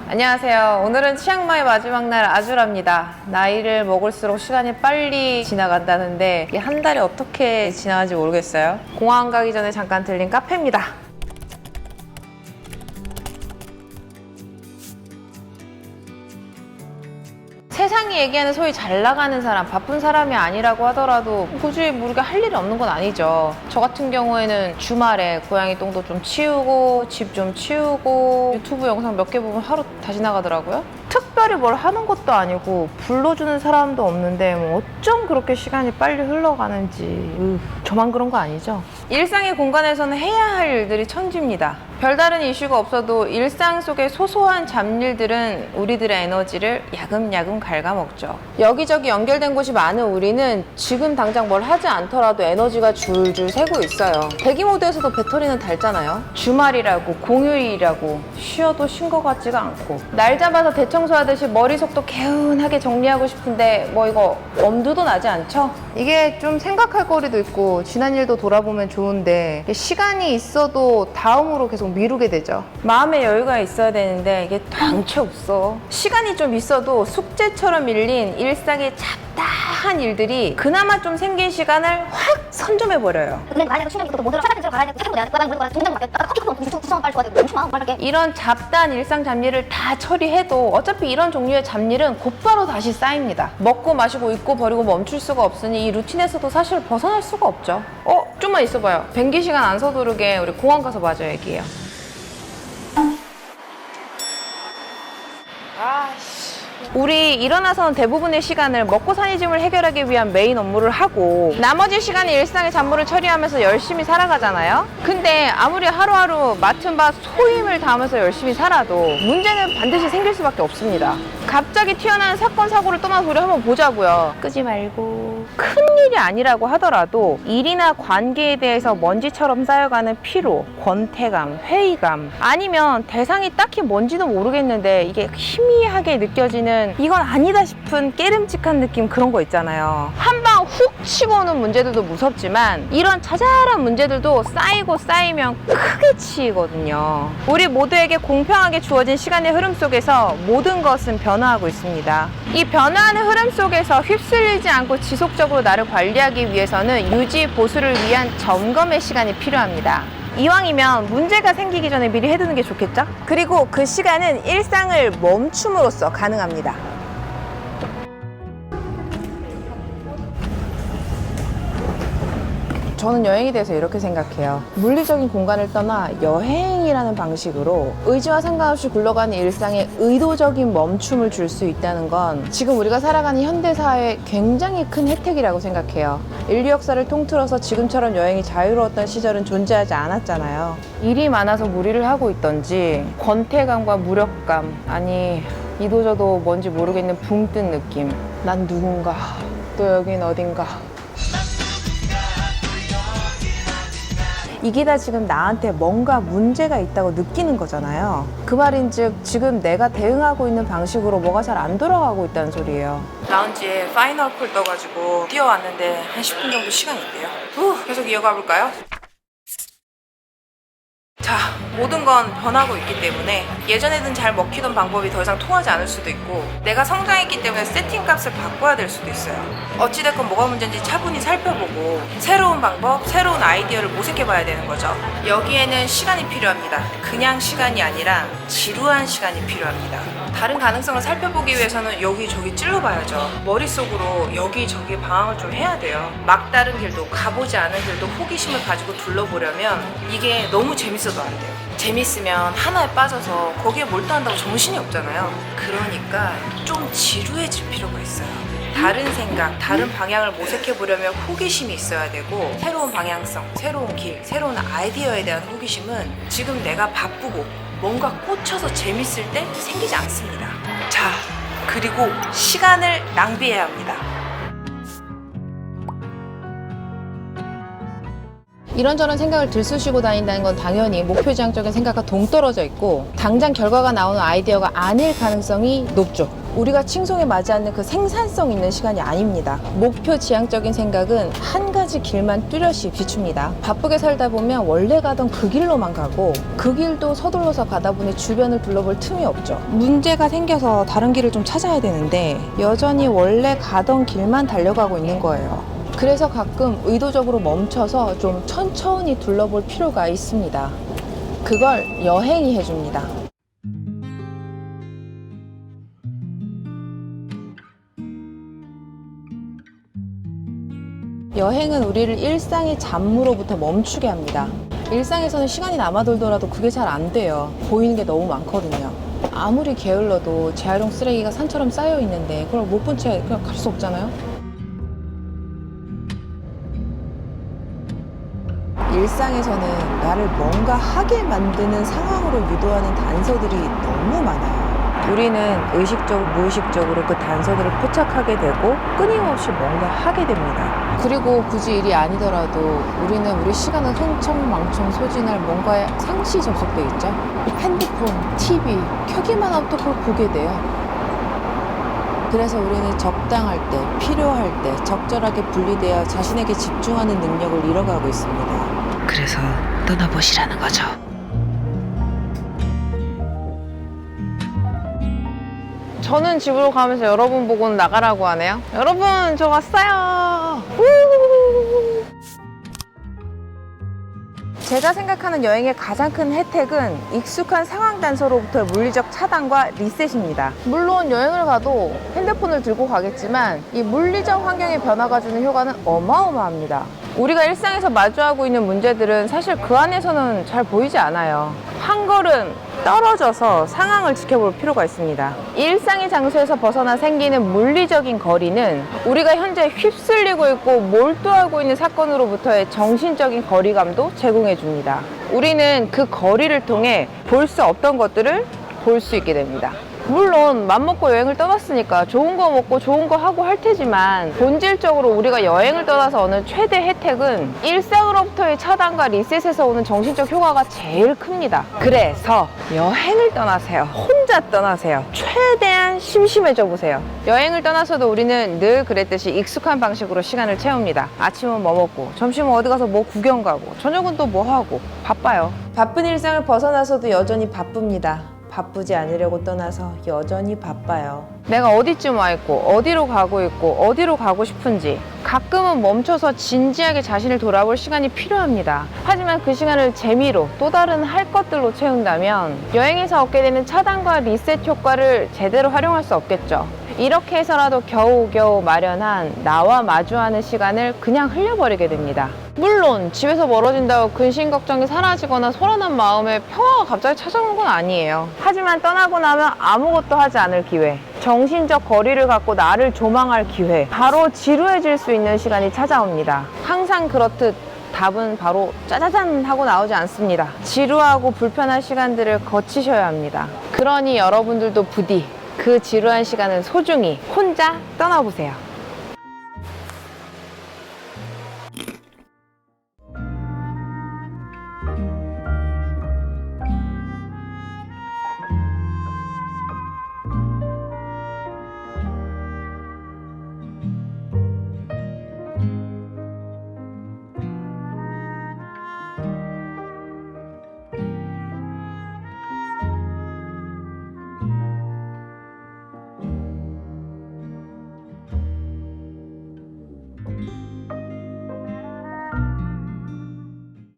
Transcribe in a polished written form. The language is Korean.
안녕하세요. 오늘은 치앙마이 마지막 날 아주랍니다. 나이를 먹을수록 시간이 빨리 지나간다는데 이게 한 달이 어떻게 지나가는지 모르겠어요. 공항 가기 전에 잠깐 들린 카페입니다. 세상이 얘기하는 소위 잘 나가는 사람, 바쁜 사람이 아니라고 하더라도 굳이 모르게 할 일이 없는 건 아니죠. 저 같은 경우에는 주말에 고양이 똥도 좀 치우고 집 좀 치우고 유튜브 영상 몇 개 보면 하루 다시 나가더라고요. 특별히 뭘 하는 것도 아니고 불러주는 사람도 없는데 뭐 어쩜 그렇게 시간이 빨리 흘러가는지 저만 그런 거 아니죠? 일상의 공간에서는 해야 할 일들이 천지입니다. 별다른 이슈가 없어도 일상 속의 소소한 잡일들은 우리들의 에너지를 야금야금 갉아먹죠. 여기저기 연결된 곳이 많은 우리는 지금 당장 뭘 하지 않더라도 에너지가 줄줄 새고 있어요. 대기 모드에서도 배터리는 닳잖아요. 주말이라고 공휴일이라고 쉬어도 쉰 것 같지가 않고 날 잡아서 대청소하듯이 머릿속도 개운하게 정리하고 싶은데 뭐 이거 엄두도 나지 않죠? 이게 좀 생각할 거리도 있고 지난 일도 돌아보면 좋은데 시간이 있어도 다음으로 계속 미루게 되죠. 마음의 여유가 있어야 되는데 이게 당최 없어. 시간이 좀 있어도 숙제처럼 밀린 일상의 잡다한 일들이 그나마 좀 생긴 시간을 확 선점해버려요. 근데 가야 되고 충전이 있고 못 들어 차가 가야 되고 차가 내가 물고 동장 맡겨 커피 컵 먹고 구성 빨리 줘야 되고 엄청 많아 빨리. 이런 잡다한 일상 잡일을 다 처리해도 어차피 이런 종류의 잡일은 곧바로 다시 쌓입니다. 먹고 마시고 입고 버리고 멈출 수가 없으니 이 루틴에서도 사실 벗어날 수가 없죠. 좀만 있어봐요. 변기 시간 안 서두르게 우리 공항 가서 마저 얘기해요. 우리 일어나서는 대부분의 시간을 먹고 사는 짐을 해결하기 위한 메인 업무를 하고 나머지 시간에 일상의 잡무를 처리하면서 열심히 살아가잖아요. 근데 아무리 하루하루 맡은 바 소임을 다하면서 열심히 살아도 문제는 반드시 생길 수밖에 없습니다. 갑자기 튀어나온 사건 사고를 떠나서 우리 한번 보자고요. 끄지 말고 큰일이 아니라고 하더라도 일이나 관계에 대해서 먼지처럼 쌓여가는 피로, 권태감, 회의감 아니면 대상이 딱히 뭔지도 모르겠는데 이게 희미하게 느껴지는 이건 아니다 싶은 깨름직한 느낌 그런 거 있잖아요. 한 방 훅 치고 오는 문제들도 무섭지만 이런 자잘한 문제들도 쌓이고 쌓이면 크게 치이거든요. 우리 모두에게 공평하게 주어진 시간의 흐름 속에서 모든 것은 변화하고 있습니다. 이 변화하는 흐름 속에서 휩쓸리지 않고 지속적으로 나를 관리하기 위해서는 유지 보수를 위한 점검의 시간이 필요합니다. 이왕이면 문제가 생기기 전에 미리 해두는 게 좋겠죠? 그리고 그 시간은 일상을 멈춤으로써 가능합니다. 저는 여행에 대해서 이렇게 생각해요. 물리적인 공간을 떠나 여행이라는 방식으로 의지와 상관없이 굴러가는 일상에 의도적인 멈춤을 줄 수 있다는 건 지금 우리가 살아가는 현대사회의 굉장히 큰 혜택이라고 생각해요. 인류 역사를 통틀어서 지금처럼 여행이 자유로웠던 시절은 존재하지 않았잖아요. 일이 많아서 무리를 하고 있던지 권태감과 무력감 아니 이도저도 뭔지 모르겠는 붕 뜬 느낌 난 누군가 또 여긴 어딘가 이게 다 지금 나한테 뭔가 문제가 있다고 느끼는 거잖아요. 그 말인즉 지금 내가 대응하고 있는 방식으로 뭐가 잘 안 돌아가고 있다는 소리예요. 라운지에 파이널 콜 떠가지고 뛰어왔는데 한 10분 정도 시간이 있대요. 계속 이어가 볼까요? 자, 모든 건 변하고 있기 때문에 예전에는 잘 먹히던 방법이 더 이상 통하지 않을 수도 있고 내가 성장했기 때문에 세팅값을 바꿔야 될 수도 있어요. 어찌됐건 뭐가 문제인지 차분히 살펴보고 새로운 방법, 새로운 아이디어를 모색해봐야 되는 거죠. 여기에는 시간이 필요합니다. 그냥 시간이 아니라 지루한 시간이 필요합니다. 다른 가능성을 살펴보기 위해서는 여기저기 찔러봐야죠. 머릿속으로 여기저기 방황을 좀 해야 돼요. 막다른 길도 가보지 않은 길도 호기심을 가지고 둘러보려면 이게 너무 재밌어도 안 돼요. 재밌으면 하나에 빠져서 거기에 몰두한다고 정신이 없잖아요. 그러니까 좀 지루해질 필요가 있어요. 다른 생각, 다른 방향을 모색해보려면 호기심이 있어야 되고 새로운 방향성, 새로운 길, 새로운 아이디어에 대한 호기심은 지금 내가 바쁘고 뭔가 꽂혀서 재밌을 때 생기지 않습니다. 자, 그리고 시간을 낭비해야 합니다. 이런저런 생각을 들쑤시고 다닌다는 건 당연히 목표 지향적인 생각과 동떨어져 있고 당장 결과가 나오는 아이디어가 아닐 가능성이 높죠. 우리가 칭송에 맞지 않는 그 생산성 있는 시간이 아닙니다. 목표 지향적인 생각은 한 가지 길만 뚜렷이 비춥니다. 바쁘게 살다 보면 원래 가던 그 길로만 가고 그 길도 서둘러서 가다 보니 주변을 둘러볼 틈이 없죠. 문제가 생겨서 다른 길을 좀 찾아야 되는데 여전히 원래 가던 길만 달려가고 있는 거예요. 그래서 가끔 의도적으로 멈춰서 좀 천천히 둘러볼 필요가 있습니다. 그걸 여행이 해줍니다. 여행은 우리를 일상의 잡무로부터 멈추게 합니다. 일상에서는 시간이 남아돌더라도 그게 잘 안 돼요. 보이는 게 너무 많거든요. 아무리 게을러도 재활용 쓰레기가 산처럼 쌓여 있는데 그걸 못 본 채 그냥 갈 수 없잖아요. 일상에서는 나를 뭔가 하게 만드는 상황으로 유도하는 단서들이 너무 많아요. 우리는 의식적으로 무의식적으로 그 단서들을 포착하게 되고 끊임없이 뭔가 하게 됩니다. 그리고 굳이 일이 아니더라도 우리는 우리 시간을 흥청망청 소진할 뭔가에 상시 접속돼 있죠. 핸드폰, TV 켜기만 하면 또 그걸 보게 돼요. 그래서 우리는 적당할 때, 필요할 때 적절하게 분리되어 자신에게 집중하는 능력을 잃어가고 있습니다. 그래서 떠나보시라는 거죠. 저는 집으로 가면서 여러분 보고는 나가라고 하네요. 여러분, 저 왔어요. 제가 생각하는 여행의 가장 큰 혜택은 익숙한 상황 단서로부터의 물리적 차단과 리셋입니다. 물론 여행을 가도 핸드폰을 들고 가겠지만 이 물리적 환경의 변화가 주는 효과는 어마어마합니다. 우리가 일상에서 마주하고 있는 문제들은 사실 그 안에서는 잘 보이지 않아요. 한 걸음 떨어져서 상황을 지켜볼 필요가 있습니다. 일상의 장소에서 벗어나 생기는 물리적인 거리는 우리가 현재 휩쓸리고 있고 몰두하고 있는 사건으로부터의 정신적인 거리감도 제공해 줍니다. 우리는 그 거리를 통해 볼 수 없던 것들을 볼 수 있게 됩니다. 물론 맘먹고 여행을 떠났으니까 좋은 거 먹고 좋은 거 하고 할 테지만 본질적으로 우리가 여행을 떠나서 얻는 최대 혜택은 일상으로부터의 차단과 리셋에서 오는 정신적 효과가 제일 큽니다. 그래서 여행을 떠나세요. 혼자 떠나세요. 최대한 심심해져 보세요. 여행을 떠나서도 우리는 늘 그랬듯이 익숙한 방식으로 시간을 채웁니다. 아침은 뭐 먹고 점심은 어디 가서 뭐 구경 가고 저녁은 또 뭐 하고 바빠요. 바쁜 일상을 벗어나서도 여전히 바쁩니다. 바쁘지 않으려고 떠나서 여전히 바빠요. 내가 어디쯤 와 있고 어디로 가고 싶은지 가끔은 멈춰서 진지하게 자신을 돌아볼 시간이 필요합니다. 하지만 그 시간을 재미로 또 다른 할 것들로 채운다면 여행에서 얻게 되는 차단과 리셋 효과를 제대로 활용할 수 없겠죠. 이렇게 해서라도 겨우겨우 마련한 나와 마주하는 시간을 그냥 흘려버리게 됩니다. 물론 집에서 멀어진다고 근심 걱정이 사라지거나 소란한 마음에 평화가 갑자기 찾아오는 건 아니에요. 하지만 떠나고 나면 아무것도 하지 않을 기회, 정신적 거리를 갖고 나를 조망할 기회, 바로 지루해질 수 있는 시간이 찾아옵니다. 항상 그렇듯 답은 바로 짜자잔 하고 나오지 않습니다. 지루하고 불편한 시간들을 거치셔야 합니다. 그러니 여러분들도 부디 그 지루한 시간을 소중히 혼자 떠나보세요.